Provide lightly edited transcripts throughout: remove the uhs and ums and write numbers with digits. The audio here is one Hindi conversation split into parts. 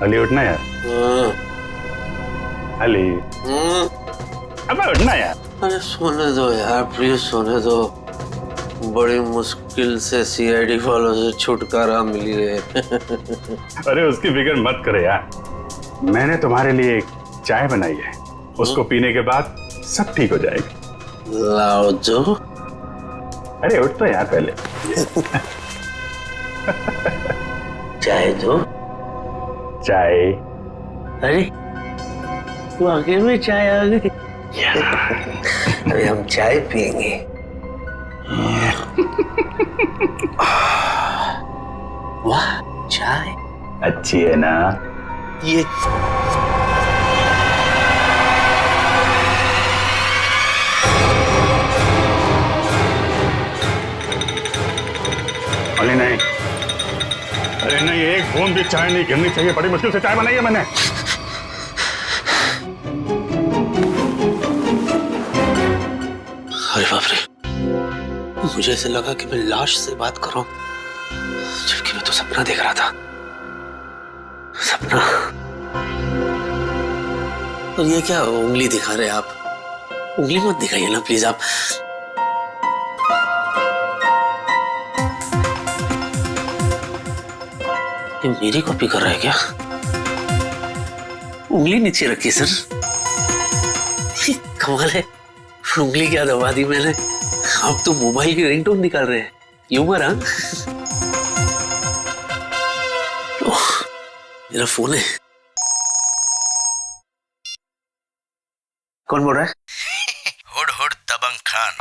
अली उठना यार। अली अबे उठना यार। अरे सोने दो यार, प्लीज सोने दो। बड़ी मुश्किल से सीआईडी वालों से छुटकारा मिली है। अरे उसकी फिक्र मत करे यार, मैंने तुम्हारे लिए एक चाय बनाई है, उसको पीने के बाद सब ठीक हो जाएगा। लाओ जो। अरे उठ तो यार पहले। चाय दो। चाय। अरे वाकई में चाय आ गई। अरे हम चाय पियेंगे। वाह चाय अच्छी है ना ये। अली नहीं, अरे नहीं, एक बूंद भी चाय नहीं गिरनी चाहिए। बड़ी मुश्किल से चाय बनाई है मैंने। अरे बाप रे, मुझे ऐसे लगा कि मैं लाश से बात कर रहा हूं, जबकि मैं तो सपना देख रहा था। सपना। और ये क्या उंगली दिखा रहे आप? उंगली मत दिखाइए ना प्लीज आप। ये मेरी कॉपी कर रहा है क्या? उंगली नीचे रखिए सर। कमाल है, उंगली क्या दबा दी मैंने। आप तो मोबाइल की रिंगटोन निकाल रहे हैं। ह्यूमर। हाँ मेरा फोन है। कौन बोल रहा है? हुड हुड दबंग खान।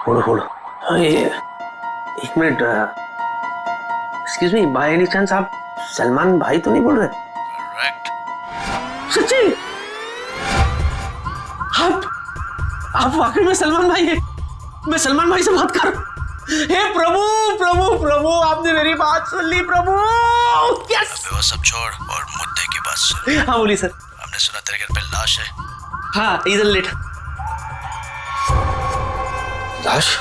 हुड हुड। एक minute, excuse me, by any chance आप सलमान भाई तो नहीं बोल रहे? करेक्ट। सच्ची? आप वाकई में सलमान भाई हैं? मैं सलमान भाई से बात कर रहा हूं। हे प्रभु प्रभु प्रभु, आपने मेरी बात सुन ली प्रभु। यस। अबे वो सब छोड़ और मुद्दे की बात सुन। हाँ बोलिए सर। हमने सुना तेरे घर पे लाश है। हाँ इधर लेट। लाश?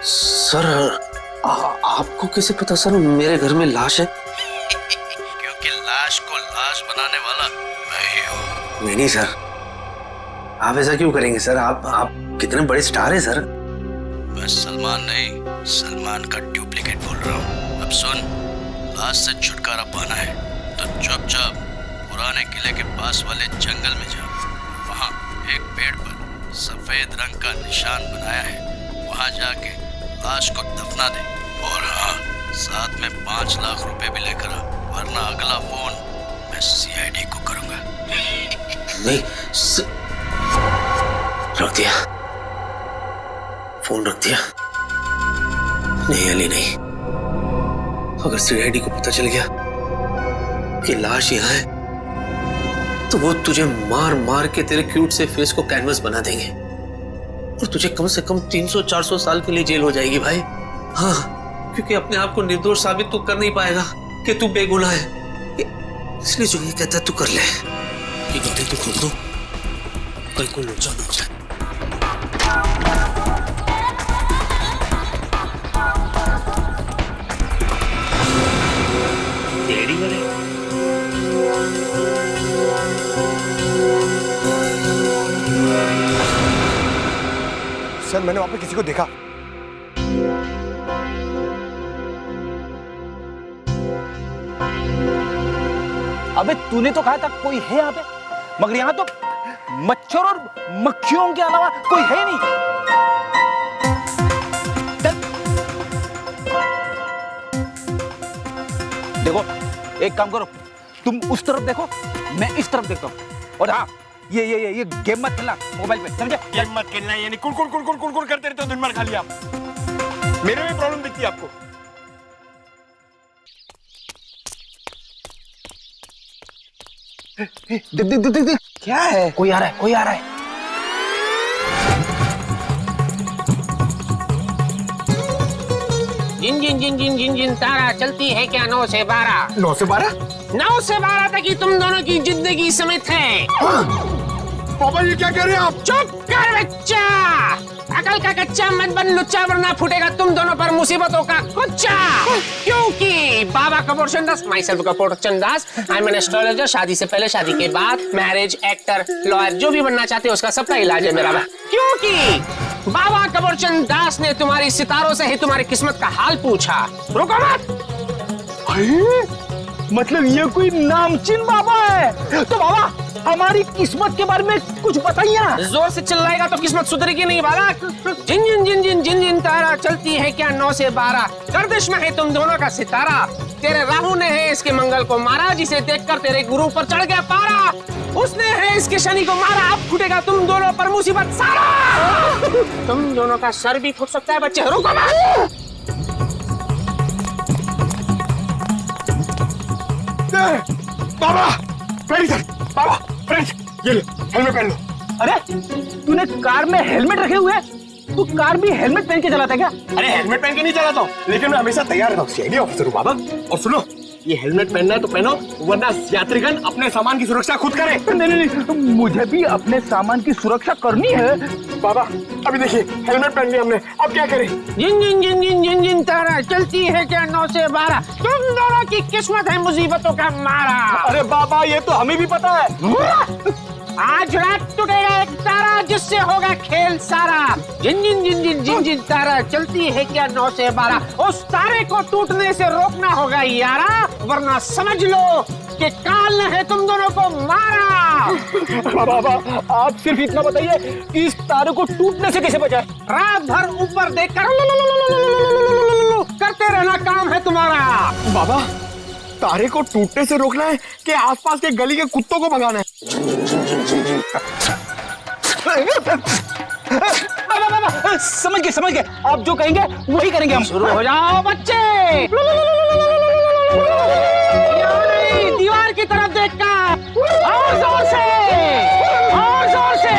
सर आपको कैसे पता सर मेरे घर में लाश है? क्योंकि लाश को लाश बनाने वाला मैं ही हूँ। नहीं सर, आप ऐसा क्यों करेंगे सर? आप कितने बड़े स्टार हैं सर। मैं सलमान नहीं, सलमान का डुप्लीकेट बोल रहा हूँ। अब सुन, लाश से छुटकारा पाना है तो चुपचाप पुराने किले के पास वाले जंगल में जा। वहाँ एक पेड़ पर सफेद रंग का निशान बनाया है, वहाँ जाके लाश को दफना दे। और हाँ, साथ में 5 लाख रुपए भी लेकर आ, वरना अगला फोन मैं सीआईडी को करूंगा। नहीं रख दिया, फोन रख दिया। नहीं अली नहीं, अगर सीआईडी को पता चल गया कि लाश यहाँ है तो वो तुझे मार मार के तेरे क्यूट से फेस को कैनवस बना देंगे और तुझे कम से कम 300-400 साल के लिए जेल हो जाएगी भाई। हाँ, क्योंकि अपने आप को निर्दोष साबित तो कर नहीं पाएगा कि तू बेगुनाह है, इसलिए जो ये कहता है तू कर ले। ये गलती तू खोल दो, कल को लोचा हो जाए। सर मैंने वहां पे किसी को देखा। अबे तूने तो कहा था कोई है यहाँ पे, मगर यहाँ तो मच्छर और मक्खियों के अलावा कोई है नहीं। देखो एक काम करो, तुम उस तरफ देखो, मैं इस तरफ देखता हूँ। और हाँ, ये गेम मत खेलना मोबाइल पे, समझे? गेम मत खेलना, यानी कुड़ करते रहते हो दिन भर खाली आप। मेरे में प्रॉब्लम दिखती है आपको। देख क्या है? कोई आ रहा है, कोई आ रहा है। जिन जिन जिन जिन जिन जिन तारा चलती है क्या 9 से 12? 9 से 12? 9 से 12 तक ही तुम दोनों की जिंदगी समित है। पापा ये क्या कह रहे हैं आप? चुप कर बच्चा, अकल का कच्चा मत बन लुच्चा, वरना फूटेगा तुम दोनों पर मुसीबतों का कुच्चा। क्योंकि Baba Kapoor Chandas, myself Kapoor Chandas, I am an astrologer. शादी से पहले, शादी के बाद, मैरिज, एक्टर, लॉयर, जो भी बनना चाहते हो उसका सबका इलाज है मेरा। क्योंकि बाबा कपूर चंदास ने तुम्हारी सितारों से ही तुम्हारी किस्मत का हाल पूछा। रुको मत। मतलब ये कोई नामचीन बाबा है? तो बाबा हमारी किस्मत के बारे में कुछ बताइए ना। जोर से चिल्लाएगा तो किस्मत सुधरेगी नहीं बालक। जिन जिन जिन जिन जिन जिन तारा चलती है क्या 9 से 12, गर्दिश में है तुम दोनों का सितारा। तेरे राहु ने है इसके मंगल को मारा, जिसे देखकर तेरे गुरु पर चढ़ गया पारा। उसने है इसके शनि को मारा, अब फूटेगा तुम दोनों पर मुसीबत सारा। तुम दोनों का सर भी फूट सकता है बच्चे। रुको मत। बाबा बाबा ये लो, हेलमेट पहन लो। अरे तूने कार में हेलमेट रखे हुए हैं? तू कार भी हेलमेट पहन के चलाता है क्या? अरे हेलमेट पहन के नहीं चलाता हूँ, लेकिन मैं हमेशा तैयार रहता हूँ। सीआईडी ऑफिसर हूँ बाबा। और सुनो, ये हेलमेट पहनना है तो पहनो, वरना यात्रीगण अपने सामान की सुरक्षा खुद करे। नहीं नहीं नहीं, मुझे भी अपने सामान की सुरक्षा करनी है। बाबा अभी देखिए, हेलमेट पहन लिया हमने, अब क्या करें? जिन जिन जिन जिन जिन जिन तारा चलती है क्या 9 से 12, तुम दोनों की किस्मत है मुसीबतों का मारा। अरे बाबा ये तो हमें भी पता है। आज रात टूटेगा एक तारा, जिससे होगा खेल सारा। जिन जिन जिन जिन जिन जिन तारा चलती है क्या 9 से 12, उस तारे को टूटने से रोकना होगा यारा, वरना समझ लो कि काल ने है तुम दोनों को मारा। बाबा आप सिर्फ इतना बताइए कि इस तारे को टूटने से कैसे बचाए? रात भर ऊपर देखकर करते रहना काम है तुम्हारा। बाबा तारे को टूटने से रोकना है कि आसपास के गली के कुत्तों को भगाना है? बाबा समझ गए, आप जो कहेंगे वही करेंगे हम। शुरू हो जाओ बच्चे। दीवार की तरफ देखकर और जोर से, और जोर से।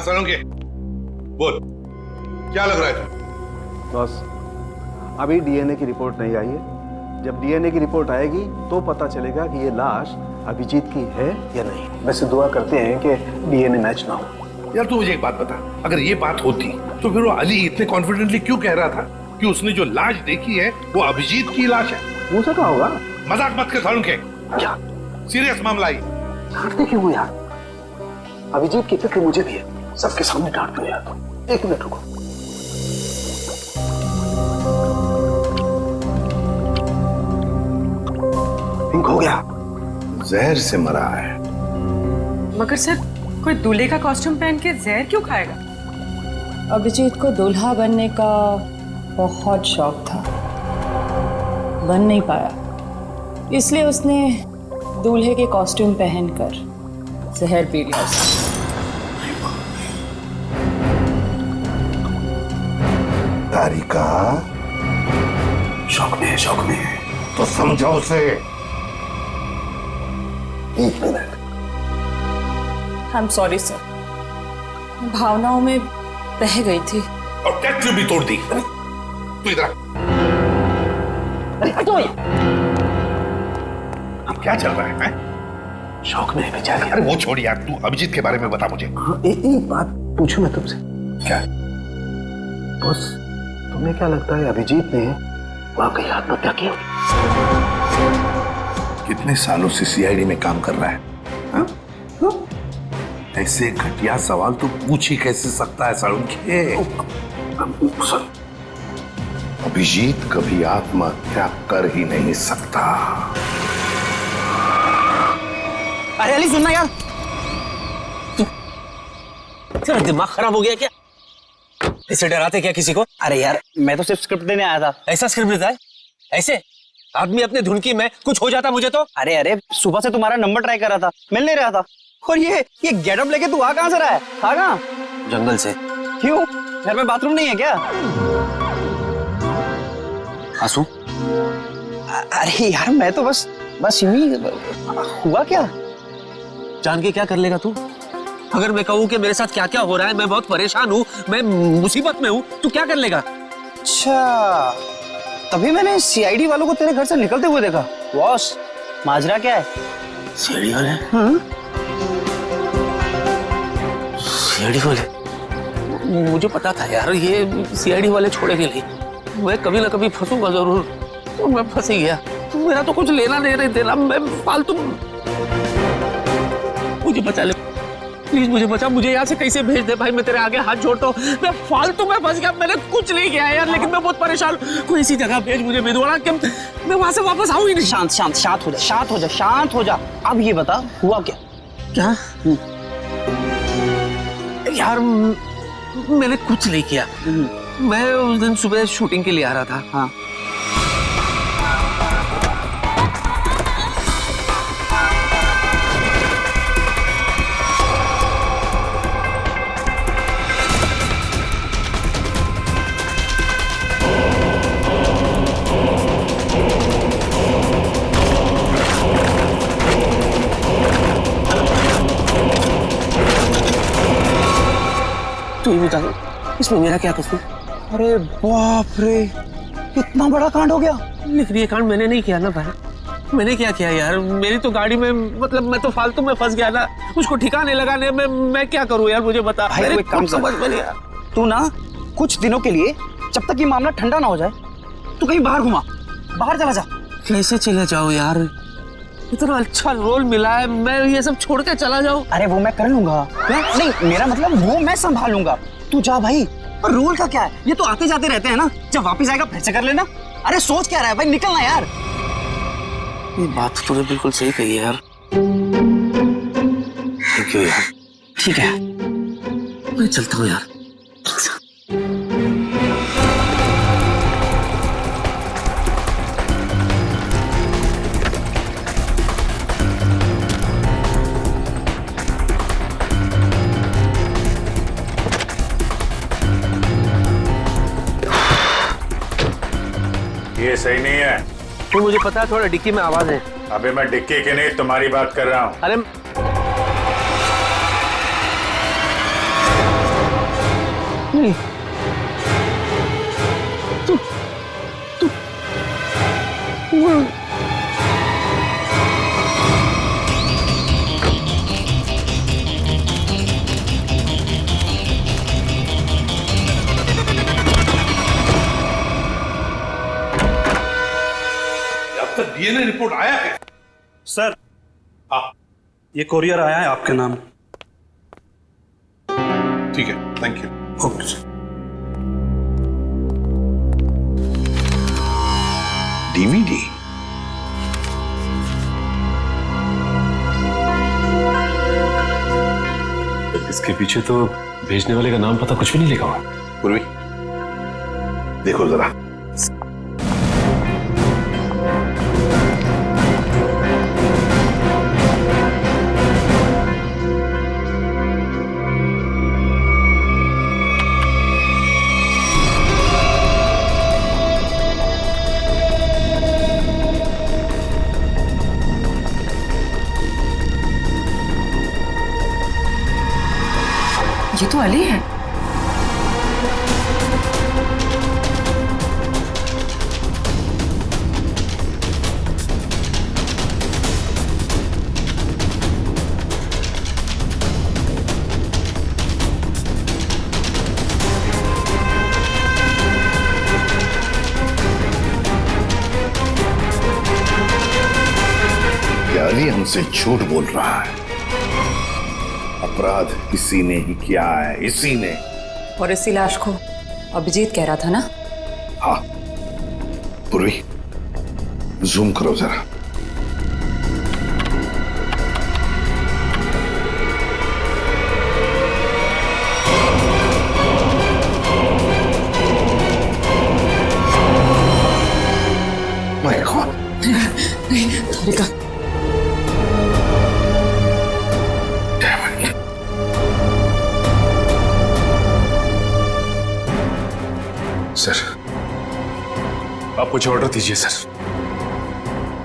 सालुंके, बोल क्या लग रहा है? बॉस अभी डीएनए की रिपोर्ट नहीं आई है। जब डीएनए की रिपोर्ट आएगी तो पता चलेगा कि ये लाश अभिजीत की है या नहीं। वैसे दुआ करते हैं कि डीएनए मैच ना हो। यार तू मुझे एक बात बता, अगर ये बात होती तो फिर वो अली इतने कॉन्फिडेंटली क्यों कह रहा था कि उसने जो लाश देखी है वो अभिजीत की लाश है? हो सका होगा। मजाक मत कर सालुंके, क्या सीरियस मामला है। डांटते क्यों हो यार? अभिजीत की फिक्र मुझे भी है, सबके सामने डांट दो यार। एक मिनट रुको। पिंक हो गया, जहर से मरा है। मगर सर कोई दूल्हे का कॉस्ट्यूम पहन के जहर क्यों खाएगा? अभिजीत को दूल्हा बनने का बहुत शौक था, बन नहीं पाया, इसलिए उसने दूल्हे के कॉस्ट्यूम पहनकर जहर पी लिया। तारिका शौक में है, शौक में है तो समझो उसे। एक minute. I am sorry sir, भावनाओं में बह गई थी। और टेस्ट भी तोड़ दी। तू इधर अब क्या चल रहा है? शौक में है बेचारी। अरे वो छोड़ यार, तू अभिजीत के बारे में बता मुझे। हाँ, एक बात पूछूं मैं तुमसे? क्या? बॉस तुम्हें क्या लगता है अभिजीत ने वाकई आत्महत्या की होगी? कितने सालों से सीआईडी में काम कर रहा है? हा? ऐसे घटिया सवाल तो पूछ ही कैसे सकता है सालुंके? अभिजीत कभी आत्महत्या कर ही नहीं सकता। अरे अली सुनना यार, तेरा दिमाग खराब हो गया क्या? ऐसे डराते क्या किसी को? अरे यार मैं तो सिर्फ स्क्रिप्ट देने आया था। ऐसा स्क्रिप्ट देता है? ऐसे आदमी अपने धुन की में कुछ हो जाता मुझे तो। अरे सुबह से तुम्हारा नंबर ट्राई कर रहा था, मिल नहीं रहा था। और ये गेटअप लेके तू आ कहां से रहा है? था कहां? जंगल से। क्यों? घर में बाथरूम नहीं है क्या? आंसू? अरे यार मैं तो बस यूं ही। हुआ क्या? जान के क्या कर लेगा तू? अगर मैं कहूँ कि मेरे साथ क्या क्या हो रहा है, मैं बहुत परेशान हूँ, मैं मुसीबत में हूँ, तू क्या कर लेगा? अच्छा, तभी मैंने सीआईडी वालों को तेरे घर से निकलते हुए देखा। बॉस, माजरा क्या है? सीआईडी वाले? सीआईडी वाले? मुझे पता था यार, ये सीआईडी वाले छोड़ेंगे नहीं। मैं कभी ना कभी फंसूंगा जरूर। तो मैं फंस ही गया। मेरा तो कुछ लेना नहीं देना, मैं फालतू। मुझे बचा ले प्लीज, मुझे बचा। मुझे यहाँ से कैसे भेज दे भाई, मैं तेरे आगे हाथ जोड़ता हूँ। मैं फालतू में फंस गया, मैंने कुछ नहीं किया यार, लेकिन मैं बहुत परेशान हूँ। कोई ऐसी जगह भेज मुझे भिदवाड़ा कि मैं वहां से वापस आऊँ ही नहीं। शांत हो जा। अब ये बता हुआ क्या? क्या? यार मैंने कुछ नहीं किया। मैं उस दिन सुबह शूटिंग के लिए आ रहा था। हाँ। तू ही बता, इसमें मेरा क्या कसूर? अरे बाप रे, इतना बड़ा कांड हो गया। लेकिन ये कांड मैंने नहीं किया ना भाई। मैंने क्या किया यार? मेरी तो गाड़ी में, मतलब मैं तो फालतू में फंस गया ना, उसको ठिकाने लगाने में मैं क्या करूं यार? मुझे बता। भाई कोई काम समझ में नहीं आया। तू ना कुछ दिनों के लिए, जब तक ये मामला ठंडा ना हो जाए, तू कहीं बाहर घुमा, बाहर चला जा। कैसे चले जाओ यार? इतना अच्छा रोल मिला है, मैं ये सब छोड़ के चला जाऊं? अरे वो मैं कर लूंगा। नहीं, मेरा मतलब वो मैं संभालूंगा। तू जा भाई। और रोल का क्या है, ये तो आते जाते रहते हैं ना, जब वापस आएगा फिर से कर लेना। अरे सोच क्या रहा है भाई, निकलना यार। ये बात तूने बिल्कुल सही कही है यार। थैंक यू यार। ठीक है, मैं चलता हूँ यार। ये सही नहीं है। तो मुझे पता है, थोड़ा डिक्की में आवाज है। अबे मैं डिक्की की नहीं, तुम्हारी बात कर रहा हूँ। अरे नहीं, तू डीएनए रिपोर्ट आया है? सर, ये कोरियर आया है आपके नाम। ठीक है, thank you. Okay sir. DVD? इसके पीछे तो भेजने वाले का नाम पता कुछ भी नहीं लिखा हुआ। पूर्वी, देखो जरा। ये तो अली है। यानी हमसे झूठ बोल रहा है। अपराध इसी ने ही किया है, इसी ने। और इसी लाश को अभिजीत कह रहा था ना? हाँ पूर्वी, जूम करो जरा। My God. सर, आप कुछ ऑर्डर दीजिए सर।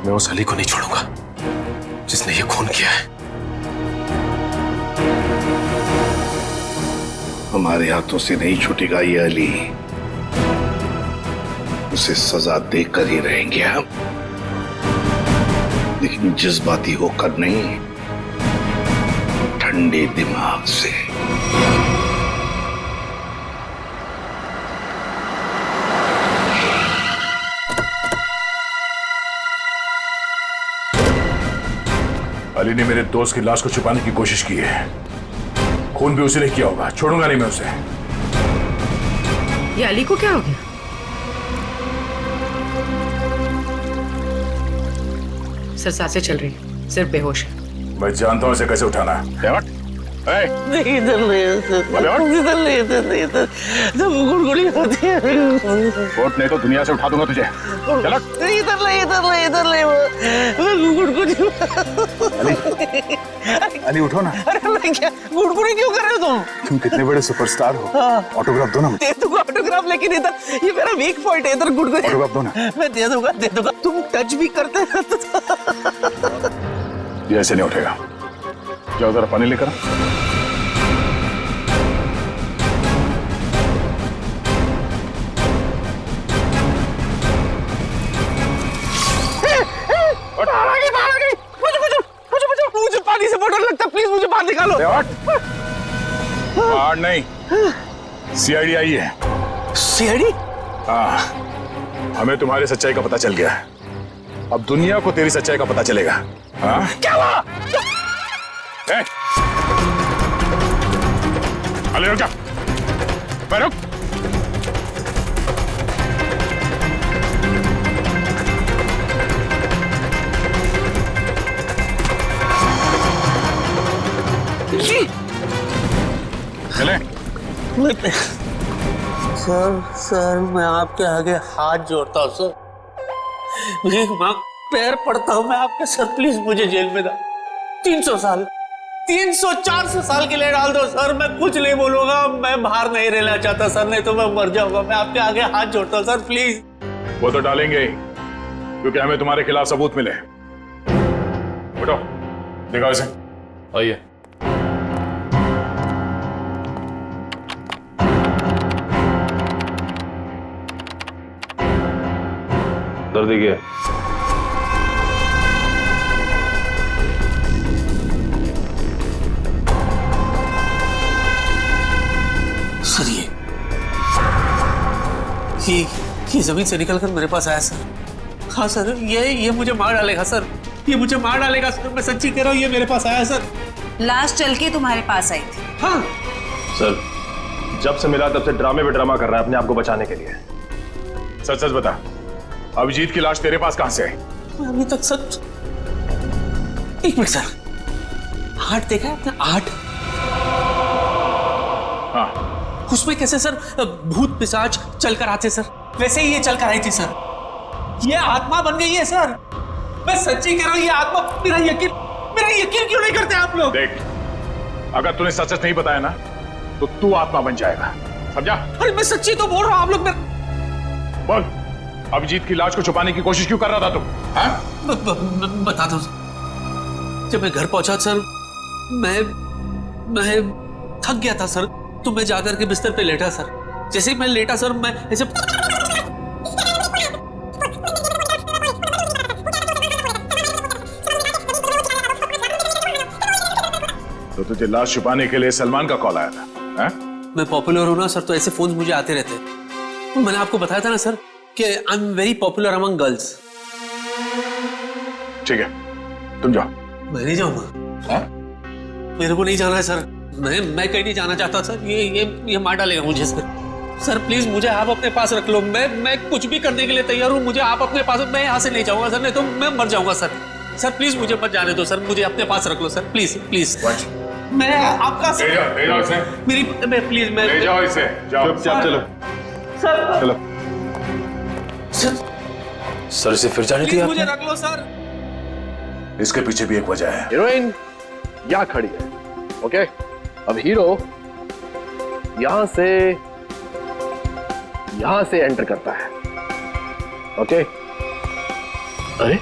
मैं उस अली को नहीं छोड़ूंगा जिसने ये खून किया है। हमारे हाथों से नहीं छूटेगा ये अली, उसे सजा देकर ही रहेंगे हम, लेकिन जज्बाती होकर नहीं, ठंडे दिमाग से। अली ने मेरे दोस्त की लाश को छुपाने की कोशिश की है। खून भी उसी ने किया होगा, छोड़ूंगा नहीं मैं उसे। ये अली को क्या हो गया? सर सांसें चल रही, सिर्फ बेहोश है। मैं जानता हूं इसे कैसे उठाना है। नहीं इधर नहीं, जब गुड़गुड़ी होती है। कोर्ट नहीं तो दुनिया से उठा दूंगा तुझे। चलो। इधर नहीं गुड़गुड़ी। अली उठो ना। अरे मैं क्या गुड़गुड़ी क्यों कर रहे हो तुम? तुम कितने बड़े सुपरस्टार हो। ऑटोग्राफ दो ना। दे दूंगा ऑटोग्राफ, लेकिन इधर ये मेरा वीक पॉइंट है, इधर गुड़गुड़ी। ऑटोग्राफ दो ना। मैं दे दूंगा। तुम टच भी करते हो तो। ये ऐसे नहीं उठेगा। जाओ जरा पानी लेकर। मुझे पानी से बोतल लगता, प्लीज मुझे बाहर निकालो। बाहर नहीं, सीआईडी आई है। सीआईडी? हाँ, हमें तुम्हारी सच्चाई का पता चल गया है। अब दुनिया को तेरी सच्चाई का पता चलेगा। हाँ? क्या हुआ? अली रुक जा, मैं रुक। चले। सर मैं आपके आगे हाथ जोड़ता हूँ सर, भीख मांग पैर पड़ता हूँ मैं आपके सर, प्लीज मुझे जेल में डाल। 300 साल 300-400 साल के लिए डाल दो सर, मैं कुछ नहीं बोलूंगा, मैं बाहर नहीं रहना चाहता सर, नहीं तो मैं मर जाऊंगा। मैं आपके आगे हाथ जोड़ता हूँ सर, प्लीज। वो तो डालेंगे ही, क्योंकि हमें तुम्हारे खिलाफ सबूत मिले। उठो, दिखाओ इसे। आइए। दर्द क्या है? सर ये जमीन से निकलकर मेरे पास आया सर। हाँ सर, ये मुझे मार डालेगा सर, ये मुझे मार डालेगा सर, मैं सच्ची कह रहा हूँ, ये मेरे पास आया सर। लाश चल के तुम्हारे पास आई थी? हाँ सर, जब से मिला तब से ड्रामे पे ड्रामा कर रहा है अपने आप को बचाने के लिए। सच सच बता, अभिजीत की लाश तेरे पास कहां से आई? अभी तक सच। एक मिनट सर, आर्ट देखा है आपने? आर्ट? हाँ। उसमें कैसे सर भूत पिशाच चलकर आते सर, वैसे ही ये चलकर आई थी सर। ये आत्मा बन गई है सर, मैं सच्ची कह रहा हूँ, ये आत्मा। मेरा यकीन क्यों नहीं करते आप लोग? देख, अगर तूने सच सच नहीं बताया ना तो तू आत्मा बन जाएगा, समझा? अरे मैं सच्ची तो बोल रहा हूँ, आप लोग बोल, अभिजीत की लाश को छुपाने की कोशिश क्यों कर रहा था तू? बता दो। जब मैं घर पहुंचा सर, मैं थक गया था सर, तो मैं जाकर के बिस्तर पे लेटा सर। जैसे ही मैं लेटा सर, मैं ऐसे तो तुझे लाश छुपाने के लिए सलमान का कॉल आया था? है? मैं पॉपुलर हूं ना सर, तो ऐसे फोन मुझे आते रहते हैं। मैंने आपको बताया था ना सर कि I am very popular among girls. ठीक है, तुम जाओ। मैं नहीं जाऊंगा। मेरे को नहीं जाना है सर, मैं कहीं नहीं जाना चाहता सर। ये मार डालेगा मुझे सर। सर प्लीज मुझे आप अपने पास रख लो, मैं कुछ भी करने के लिए तैयार हूँ। मुझे आप अपने पास, मैं यहाँ से नहीं जाऊंगा सर, नहीं तो मैं मर जाऊंगा सर। सर प्लीज मुझे मत जाने दो सर, मुझे अपने पास रख लो सर, प्लीज प्लीज। मैं आपका ले जाओ इसे। मेरी प्लीज मैं ले जाओ इसे, जाओ। चुपचाप चलो सर। चलो सर, इसे फिर जाने दिया मुझे रख लो सर। इसके पीछे भी एक वजह है। हीरोइन यहाँ खड़ी है, ओके? अब हीरो यहाँ से यहां से एंटर करता है। ओके? अरे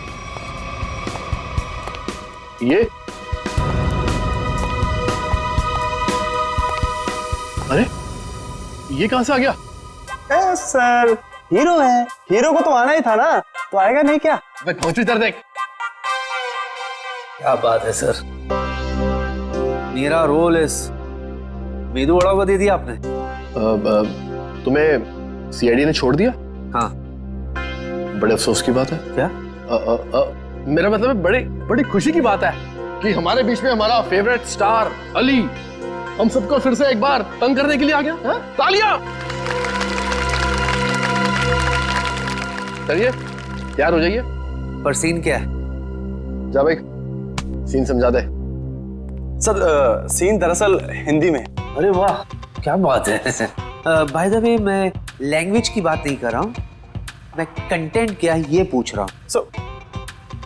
ये कहां से आ गया? सर हीरो है, हीरो को तो आना ही था ना, तो आएगा नहीं क्या? पहुंचू इधर देख। क्या बात है सर, मेरा रोल इस मेदू वड़ा को दे दिया आपने। तुम्हें सीआईडी ने छोड़ दिया? हाँ। बड़े अफसोस की बात है। क्या? मेरा मतलब है बड़ी खुशी की बात है कि हमारे बीच में हमारा फेवरेट स्टार अली हम सबको फिर से एक बार तंग करने के लिए आ गया। है? तालियां! चलिए तैयार हो जाइए। पर सीन क्या है? जा भाई सीन समझा दे। सर सीन दरअसल हिंदी में। अरे वाह क्या बात है। बाय द वे मैं लैंग्वेज की बात नहीं कर रहा हूँ, मैं कंटेंट क्या है ये पूछ रहा हूँ। सर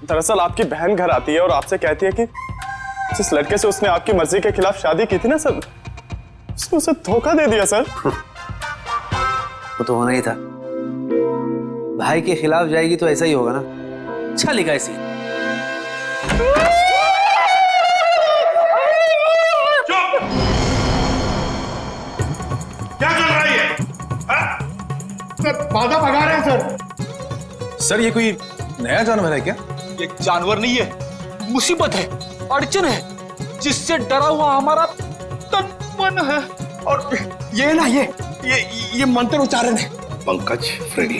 दरअसल आपकी बहन घर आती है और आपसे कहती है कि जिस लड़के से उसने आपकी मर्जी के खिलाफ शादी की थी ना सर, उसने उसे धोखा दे दिया सर। वो तो होना ही था, भाई के खिलाफ जाएगी तो ऐसा ही होगा ना। अच्छा लिखा है सीन। क्या चल रहा है? सर बाधा भगा रहे हैं सर ये कोई नया जानवर है क्या? ये जानवर नहीं है, मुसीबत है, अड़चन है, जिससे डरा हुआ हमारा तन मन है। और ये ना ये मंत्र उच्चारण है। पंकज, फ्रेडी,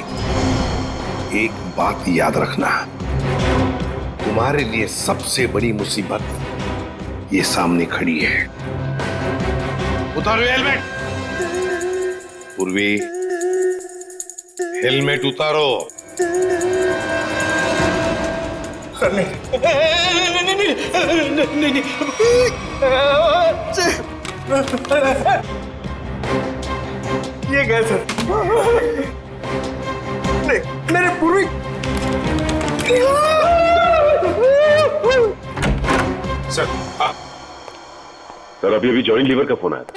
एक बात याद रखना, तुम्हारे लिए सबसे बड़ी मुसीबत ये सामने खड़ी है। उतारो हेलमेट। पूर्वी, हेलमेट उतारो। नहीं। ये गए सर। मेरे पूर्वी सर अभी जॉनी लीवर का फोन आया था।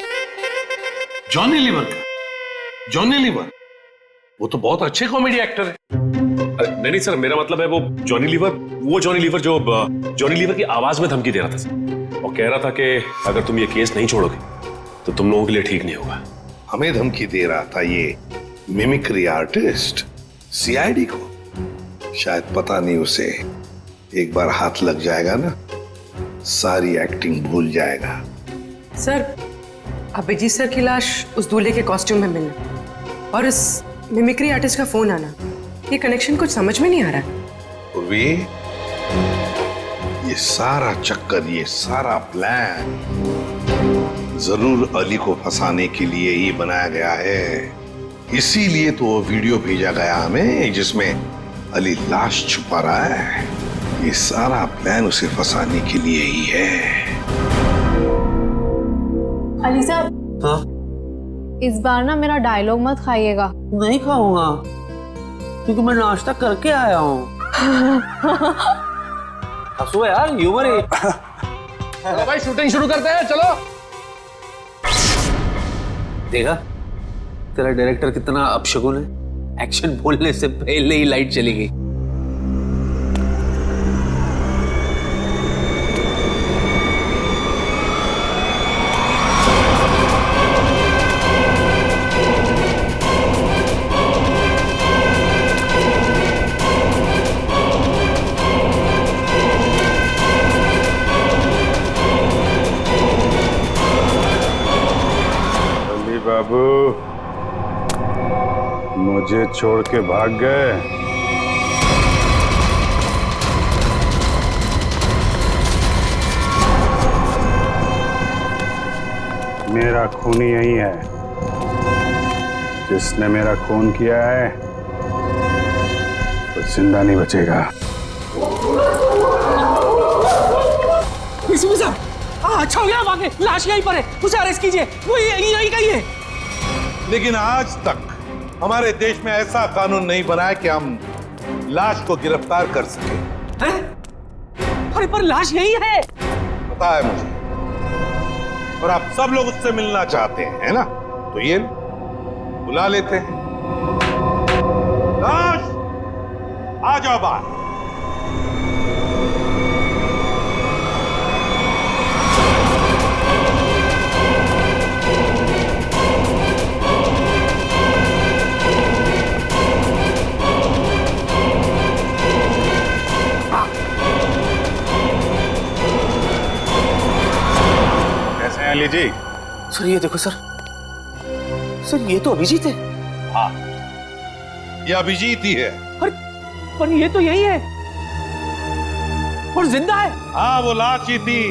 जॉनी लीवर का? जॉनी लीवर वो तो बहुत अच्छे कॉमेडी एक्टर है। नहीं सर, मेरा मतलब है वो जॉनी लीवर जो जॉनी लीवर की आवाज में धमकी दे रहा था सर, और कह रहा था कि अगर तुम ये केस नहीं छोड़ोगे तो तुम लोगों के लिए ठीक नहीं होगा। हमें धमकी दे रहा था ये मिमिक्री आर्टिस्ट सीआईडी को। शायद पता नहीं उसे एक बार हाथ लग जाएगा ना, सारी एक्टिंग भूल जाएगा। सर अभिजीत सर की लाश उस दूल्हे के कॉस्ट्यूम में मिलना और इस मिमिक्री आर्टिस्ट का फोन आना, ये कनेक्शन कुछ समझ में नहीं आ रहा। वे ये सारा चक्कर, ये सारा प्लान जरूर अली को फंसाने के लिए ही बनाया गया है। इसीलिए तो वो वीडियो भेजा गया हमें जिसमें अली लाश छुपा रहा है। ये सारा प्लान उसे फंसाने के लिए ही है। अली साहब, हाँ? इस बार ना मेरा डायलॉग मत खाइएगा। नहीं खाऊंगा क्योंकि मैं नाश्ता करके आया हूँ। हंसो यार, ह्यूमर है। चलो भाई शूटिंग शुरू करते हैं, चलो। देखा तेरा डायरेक्टर कितना अपशगुन है, एक्शन बोलने से पहले ही लाइट चली गई। बाबू मुझे छोड़ के भाग गए। मेरा खून यही है, जिसने मेरा खून किया है वो जिंदा नहीं बचेगा। अच्छा हो गया, वाकई लाश यहीं पर है, उसे अरेस्ट कीजिए, वो यहीं का ही है। लेकिन आज तक हमारे देश में ऐसा कानून नहीं बना है कि हम लाश को गिरफ्तार कर सके। अरे पर लाश यही है। पता है मुझे, और आप सब लोग उससे मिलना चाहते हैं, है ना? तो ये बुला लेते हैं। आ जाओ बाहर। कैसे हैं अली जी? सर ये देखो सर, ये तो अभिजीत है। हाँ, ये अभिजीत ही है। पर ये तो यही है और जिंदा है। हाँ, वो लाश ही थी,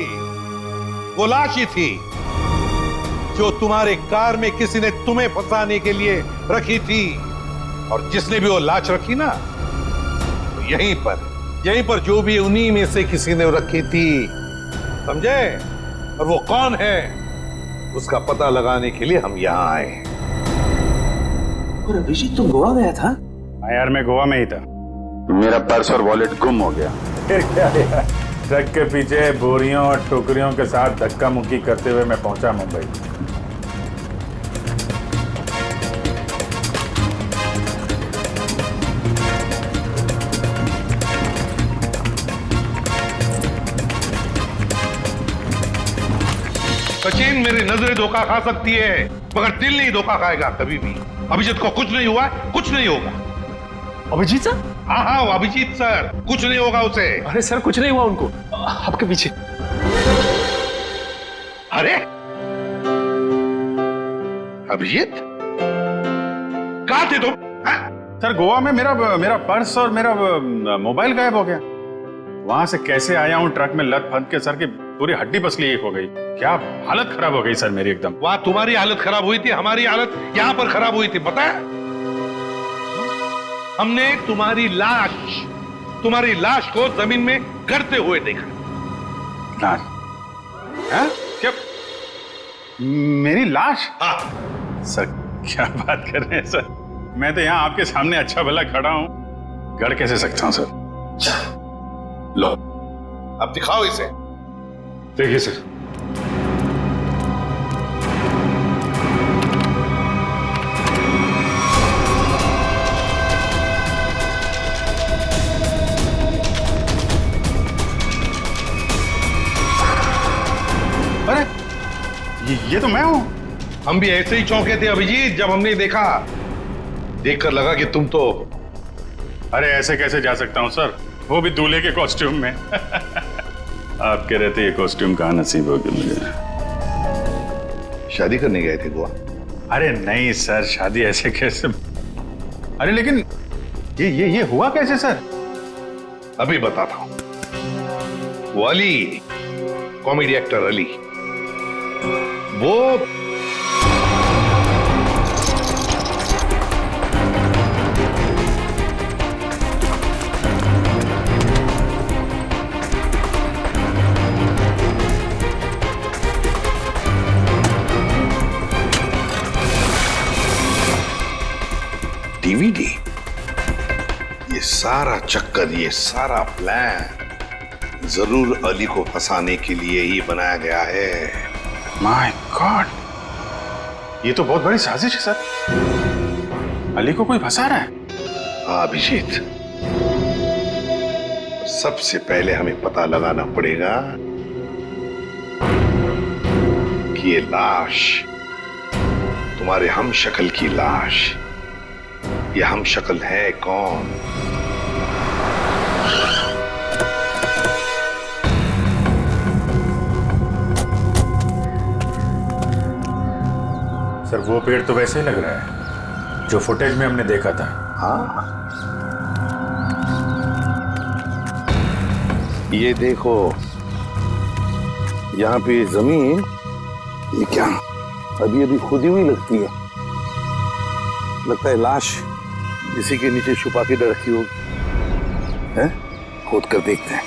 वो लाश ही थी जो तुम्हारे कार में किसी ने तुम्हें फंसाने के लिए रखी थी। और जिसने भी वो लाश रखी ना, तो यहीं पर जो भी उन्हीं में से किसी ने रखी थी, समझे? और वो कौन है उसका पता लगाने के लिए हम यहाँ आए। और अभिजीत तुम गोवा गया था? हाँ यार, मैं गोवा में ही था। मेरा पर्स और वॉलेट गुम हो गया। फिर क्या यार, ट्रक के पीछे बोरियों और टोकरियों के साथ धक्का मुक्की करते हुए मैं पहुंचा मुंबई। सचिन, मेरी नजरें धोखा खा सकती है मगर दिल नहीं धोखा खाएगा कभी भी। अभिजीत को कुछ नहीं हुआ, कुछ नहीं होगा। अभिजीत सर? हाँ, अभिजीत सर, कुछ नहीं होगा उसे। अरे सर, कुछ नहीं हुआ उनको, आपके पीछे। अरे अभिजीत, कहाँ थे तुम? सर, गोवा में मेरा पर्स और मेरा मोबाइल गायब हो गया। वहां से कैसे आया हूँ ट्रक में लद फंद के, सर की पूरी हड्डी पसली एक हो गई। क्या हालत खराब हो गई सर मेरी एकदम। वहां तुम्हारी हालत खराब हुई थी, हमारी हालत यहाँ पर खराब हुई थी, पता है? हमने तुम्हारी लाश को जमीन में गड़ते हुए देखा। लाश? हाँ? क्या मेरी लाश? हाँ। सर क्या बात कर रहे हैं सर, मैं तो यहाँ आपके सामने अच्छा भला खड़ा हूँ, गड़ कैसे सकता हूँ सर? लो, अब दिखाओ इसे। देखिए सर, अरे ये तो मैं हूं। हम भी ऐसे ही चौंके थे अभिजीत जब हमने देखा। देखकर लगा कि तुम तो। अरे ऐसे कैसे जा सकता हूं सर, वो भी दूल्हे के कॉस्ट्यूम में। आपके रहते ये कॉस्ट्यूम कहाँ नसीब होगी मुझे। शादी करने गए थे गोवा? अरे नहीं सर, शादी ऐसे कैसे। अरे लेकिन ये हुआ कैसे सर? अभी बताता हूं। वो अली, कॉमेडी एक्टर अली, वो डीवीडी, ये सारा चक्कर, ये सारा प्लान जरूर अली को फंसाने के लिए ही बनाया गया है। माय गॉड, ये तो बहुत बड़ी साजिश है सर। अली को कोई फंसा रहा है? हाँ अभिजीत, सबसे पहले हमें पता लगाना पड़ेगा कि ये लाश, तुम्हारे हमशक्ल की लाश, ये हमशक्ल है कौन? सर वो पेड़ तो वैसे ही लग रहा है जो फुटेज में हमने देखा था। हाँ, ये देखो, यहाँ पे जमीन, ये क्या अभी अभी खुदी हुई लगती है। लगता है लाश इसी के नीचे छुपा के रखी होगी। हैं? खोद कर देखते हैं।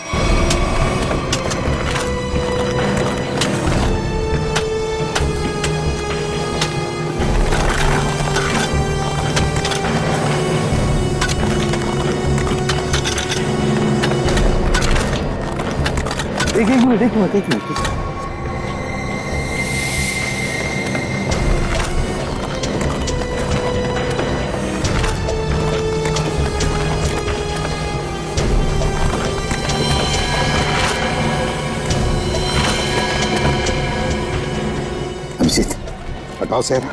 एक मिनट। उठाओ सेहरा,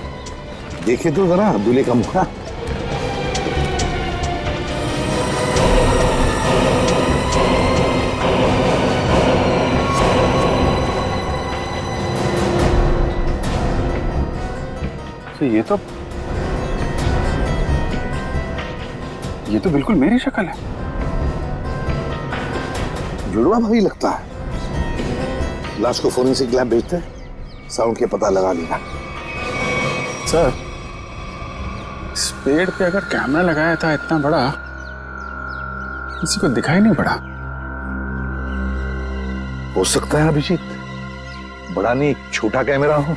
देखे तो जरा दूल्हे का मुखड़ा। ये तो बिल्कुल मेरी शक्ल है। जुड़वा भाई लगता है। लाश को फोरेंसिक लैब भेजते हैं, साउंड के पता लगा लेना। सर, इस पेड़ पे अगर कैमरा लगाया था इतना बड़ा, किसी को दिखाई नहीं पड़ा। हो सकता है अभिजीत, बड़ा नहीं छोटा कैमरा हो।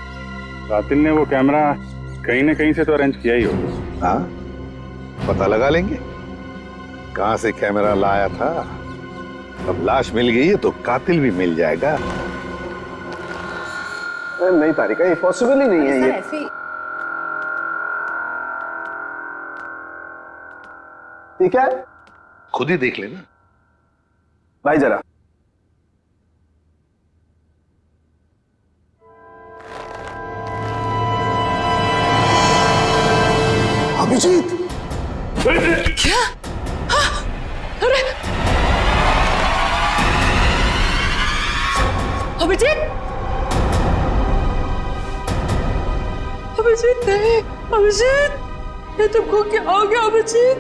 कातिल ने वो कैमरा कहीं ना कहीं से तो अरेंज किया ही होगा। हाँ, पता लगा लेंगे कहां से कैमरा लाया था। अब लाश मिल गई है तो कातिल भी मिल जाएगा। नहीं तारिका, ये पॉसिबल ही नहीं है। ये ठीक है, खुद ही देख लेना भाई जरा। अभिजीत, क्या? अरे अभिजीत, अभिजीत नहीं, अभिजीत, ये तुमको क्या हो गया अभिजीत?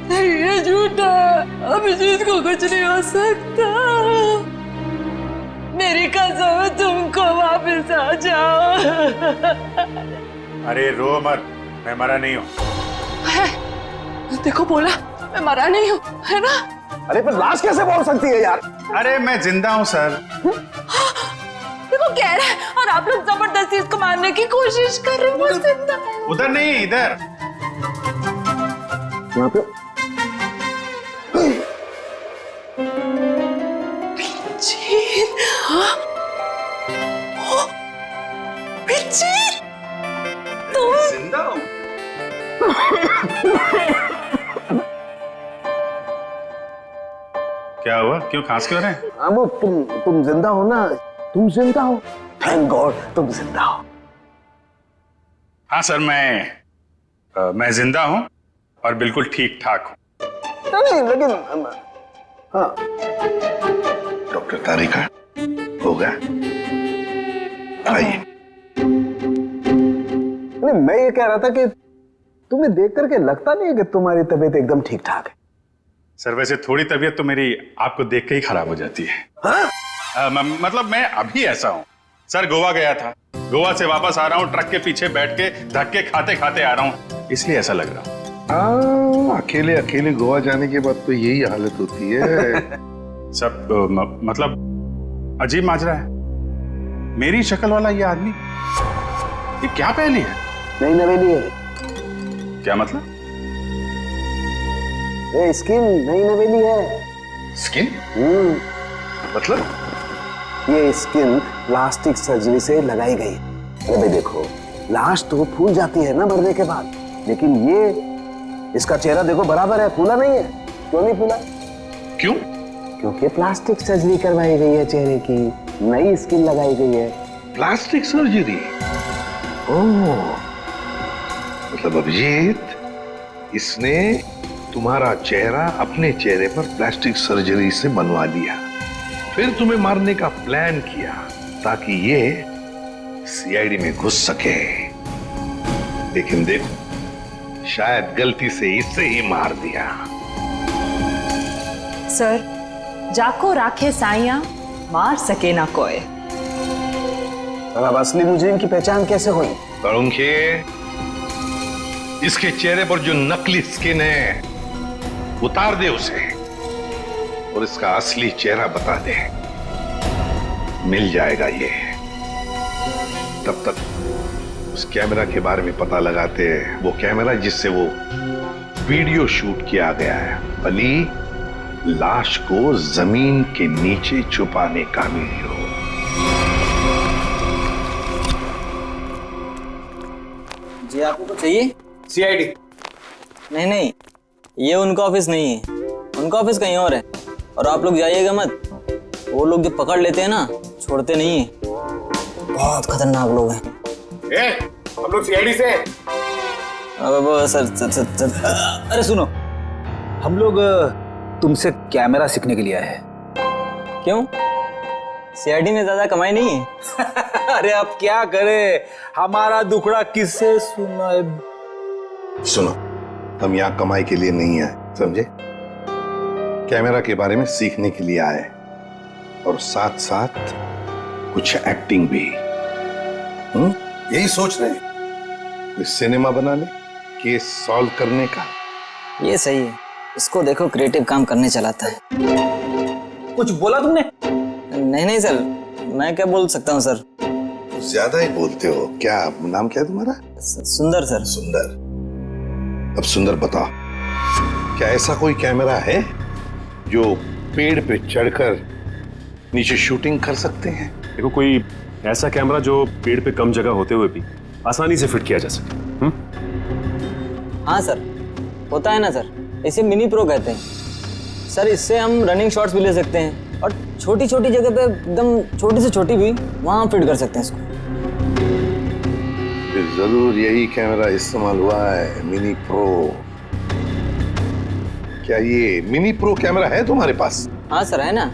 नहीं, ये झूठा है, अभिजीत को कुछ नहीं हो सकता। मेरी कसम है, तुमको वापस आ जाओ। अरे रो मत, मैं मरा नहीं हूँ। देखो बोला, मैं मरा नहीं हूँ, है ना? अरे पर लाश कैसे बोल सकती है यार? अरे मैं जिंदा हूँ सर। देखो कह रहे हैं और आप लोग जबरदस्ती इसको मारने की कोशिश कर रहे हो। जिंदा उधर नहीं, इधर। यहाँ पे जिंदा हूँ। क्या हुआ? क्यों खांस क्यों रहे हैं? हाँ, वो तुम जिंदा हो ना, तुम जिंदा हो। थैंक गॉड तुम जिंदा हो। हाँ सर, मैं जिंदा हूँ और बिल्कुल ठीक ठाक हूँ। नहीं लेकिन हाँ। डॉक्टर तारिका, होगा? आइए। नहीं, मैं ये कह रहा था कि तुम्हें देख करके लगता नहीं है कि तुम्हारी तबीयत एकदम ठीक ठाक है। सर वैसे थोड़ी तबीयत तो मेरी आपको देख के ही खराब हो जाती है। हाँ? मतलब मैं अभी ऐसा हूँ सर, गोवा गया था, गोवा से वापस आ रहा हूँ, ट्रक के पीछे बैठ के धक्के खाते खाते आ रहा हूँ, इसलिए ऐसा लग रहा हूँ। अकेले अकेले गोवा जाने के बाद तो यही हालत होती है। सब मतलब अजीब माजरा है। मेरी शक्ल वाला ये आदमी, ये क्या पहली है? नहीं नवेली है। क्या मतलब? ये स्किन नई नवेली है। स्किन? मतलब? ये स्किन प्लास्टिक सर्जरी से लगाई गई। अरे भाई देखो, लाश तो फूल जाती है ना मरने के बाद, लेकिन ये इसका चेहरा देखो बराबर है, फूला नहीं है। क्यों नहीं फूला? क्यों? क्योंकि प्लास्टिक सर्जरी करवाई गई है चेहरे की, नई स्किन लगाई गई है। Plastic surgery? ओह, मतलब अभिजीत, इसने तुम्हारा चेहरा अपने चेहरे पर प्लास्टिक सर्जरी से बनवा लिया, फिर तुम्हें मारने का प्लान किया ताकि ये सीआईडी में घुस सके। लेकिन देखो, शायद गलती से इसे ही मार दिया। सर, जाको राखे साइया, मार सके ना कोई। अब असली मुजरिम की पहचान कैसे हुई? तरुणखे, इसके चेहरे पर जो नकली स्किन है उतार दे उसे और इसका असली चेहरा बता दे, मिल जाएगा ये। तब तक उस कैमरा के बारे में पता लगाते हैं, वो कैमरा जिससे वो वीडियो शूट किया गया है। अली, लाश को जमीन के नीचे छुपाने का वीडियो। जी आपको कुछ चाहिए? सीआईडी? नहीं, ये उनका ऑफिस नहीं है, उनका ऑफिस कहीं और है। और आप लोग जाइएगा मत, वो लोग जो पकड़ लेते हैं ना, छोड़ते नहीं है। बहुत खतरनाक लोग हैं। हम लोग सीआईडी से हैं। सर अरे सुनो, हम लोग तुमसे कैमरा सीखने के लिए आए हैं। क्यों? सीआईडी में ज्यादा कमाई नहीं है? अरे अब क्या करे, हमारा दुखड़ा किससे सुनाए। सुनो, हम यहाँ कमाई के लिए नहीं आए, समझे? कैमरा के बारे में सीखने के लिए आए और साथ साथ कुछ एक्टिंग भी। यही सोच रहे हैं कोई सिनेमा बना ले, केस सॉल्व करने का। ये सही है, इसको देखो क्रिएटिव काम करने चलाता है। कुछ बोला तुमने? नहीं सर, मैं क्या बोल सकता हूँ सर। ज्यादा ही बोलते हो। क्या नाम क्या है तुम्हारा? सुंदर सर। सुंदर। अब सुंदर बताओ, क्या ऐसा कोई कैमरा है जो पेड़ पे चढ़कर नीचे शूटिंग कर सकते हैं? देखो, कोई ऐसा कैमरा जो पेड़ पे कम जगह होते हुए भी आसानी से फिट किया जा सके। हाँ सर, होता है ना सर, इसे मिनी प्रो कहते हैं सर। इससे हम रनिंग शॉट्स भी ले सकते हैं और छोटी छोटी जगह पे एकदम छोटी से छोटी भी वहां फिट कर सकते हैं इसको। फिर जरूर यही कैमरा इस्तेमाल हुआ है, मिनी प्रो। क्या ये मिनी प्रो कैमरा है तुम्हारे पास? हाँ सर, है ना।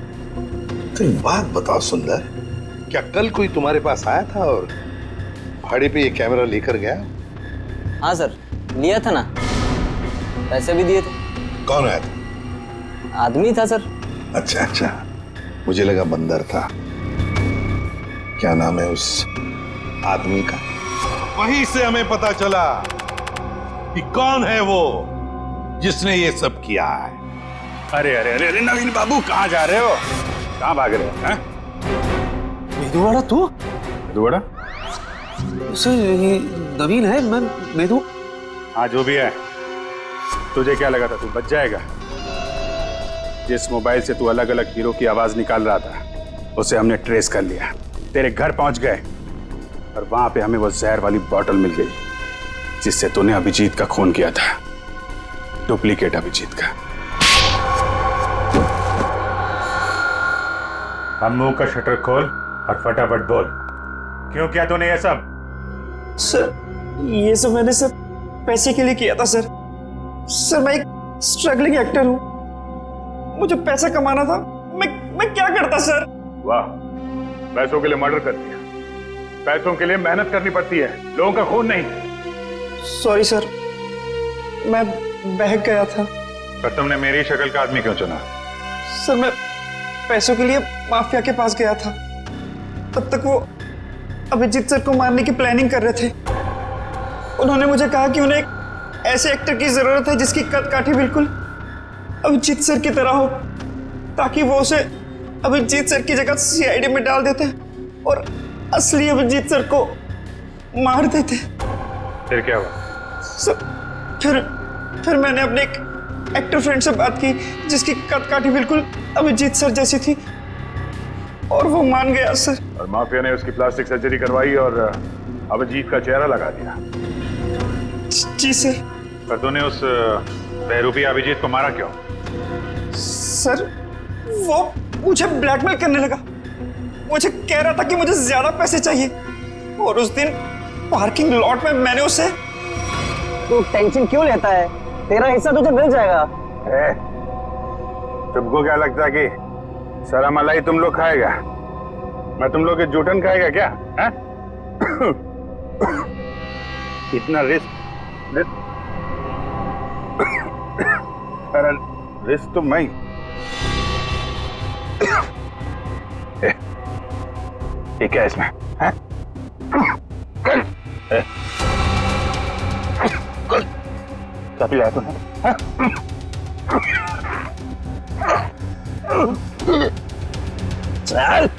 तो एक बात बताओ सुंदर, क्या कल कोई तुम्हारे पास आया था और भाड़े पे ये कैमरा लेकर गया? हाँ सर, लिया था ना, पैसे भी दिए थे। कौन आया था? आदमी था सर। अच्छा, मुझे लगा बंदर था। क्या नाम है उस आदमी का? वहीं से हमें पता चला कि कौन है वो जिसने ये सब किया है। अरे अरे अरे नवीन बाबू, कहाँ जा रहे हो? कहाँ भाग रहे हो? मेदुवाड़ा तू? मेदुवाड़ा? सर ये नवीन है, मैं मेदु। हाँ, जो भी है, तुझे क्या लगा था तू बच जाएगा? जिस मोबाइल से तू अलग अलग हीरो की आवाज निकाल रहा था, उसे हमने ट्रेस कर लिया। तेरे घर पहुंच गए और वहां पे हमें वो जहर वाली बोतल मिल गई जिससे तूने अभिजीत का खून किया था, डुप्लीकेट अभिजीत का। हम मुंह का शटर खोल और फटाफट बोल, क्यों किया तूने ये सब? सर, ये सब मैंने सब पैसे के लिए किया था सर। सर, मैं एक स्ट्रगलिंग एक्टर हूँ, मुझे पैसा कमाना था। मैं क्या करता सर? वाह, पैसों के लिए मर्डर कर दिया। पैसों के लिए मेहनत करनी पड़ती है, लोगों का खून नहीं। सॉरी सर, मैं बहक गया था। पर तुमने मेरी शक्ल का आदमी क्यों चुना? सर, मैं पैसों के लिए माफिया के पास गया था। तब तक वो अभिजीत सर को मारने की प्लानिंग कर रहे थे। उन्होंने मुझे कहा कि उन्हें एक ऐसे एक्टर की जरूरत है जिसकी कद काठी बिल्कुल अभिजीत सर की तरह हो, ताकि वो उसे अभिजीत सर की जगह सीआईडी में डाल देते और असली अभिजीत सर को मार देते। फिर क्या हुआ? सर, फिर मैंने अपने एक एक्टर फ्रेंड से बात की जिसकी कद काठी बिल्कुल अभिजीत सर जैसी थी, और वो मान गया सर। और माफिया ने उसकी प्लास्टिक सर्जरी करवाई और अभिजीत का चेहरा लगा दिया। जी सर। पर तूने उस बहरूपी अभिजीत को मारा क्यों? सर, वो मुझे ब्लैकमेल करने लगा। मुझे कह रहा था कि मुझे ज्यादा पैसे चाहिए, और उस दिन पार्किंग लॉट में मैंने उसे। तू टेंशन क्यों लेता है? तेरा हिस्सा तुझे मिल जाएगा। तुमको क्या लगता है कि सारा मलाई तुम लोग खाएगा? मैं तुम लोग के जूठन खाएगा क्या? है? इतना रिस्क तो मैं। ये क्या इसमें? है? क्या पिलाया तूने? चल।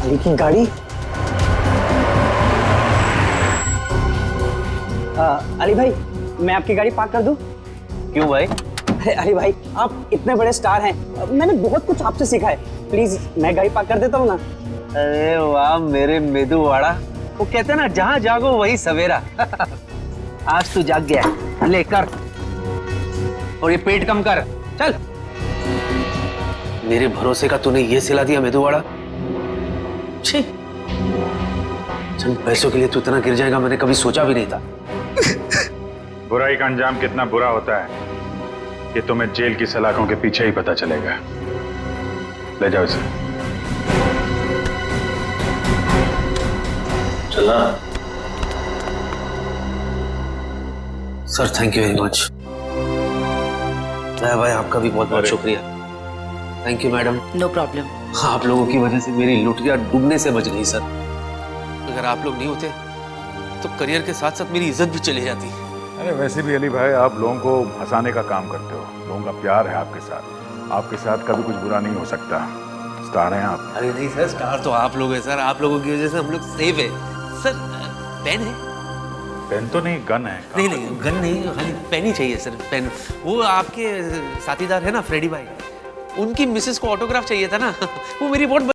अली की गाड़ी। अली भाई, मैं आपकी गाड़ी पार्क कर दूं? क्यों भाई? अरे भाई आप इतने बड़े स्टार हैं, मैंने बहुत कुछ आपसे सीखा है। प्लीज मैं गाड़ी पार्क कर देता हूँ ना। अरे वाह मेरे मेदूवाड़ा, वो कहते हैं ना जहाँ जागो वही सवेरा। आज तू जाग गया, ले कर। और ये पेट कम कर, चल। मेरे भरोसे का तूने ये सिला दिया मेदूवाड़ा। छी, चंद पैसों के लिए तू इतना गिर जाएगा मैंने कभी सोचा भी नहीं था। बुराई का अंजाम कितना बुरा होता है ये तुम्हें जेल की सलाखों के पीछे ही पता चलेगा। ले जाओ इसे। चला sir, thank you very much. भाई आपका भी बहुत बहुत शुक्रिया। Thank you madam. No problem. आप लोगों की वजह से मेरी लुटिया डूबने से बच गई सर। अगर आप लोग नहीं होते तो करियर के साथ साथ मेरी इज्जत भी चली जाती। अरे वैसे भी अली भाई आप लोगों को हंसाने का काम करते हो, लोगों का प्यार है आपके साथ, आपके साथ कभी कुछ बुरा नहीं हो सकता। स्टार हैं आप। अरे नहीं सर, स्टार तो आप लोग हैं सर, आप लोगों की वजह से हम लोग सेफ है सर। पेन है? पेन तो नहीं, गन है। नहीं नहीं गन नहीं, खाली पेन ही चाहिए सर, पेन। वो आपके साथीदार है ना फ्रेडी भाई, उनकी मिसेस को ऑटोग्राफ चाहिए था ना। वो मेरी बहुत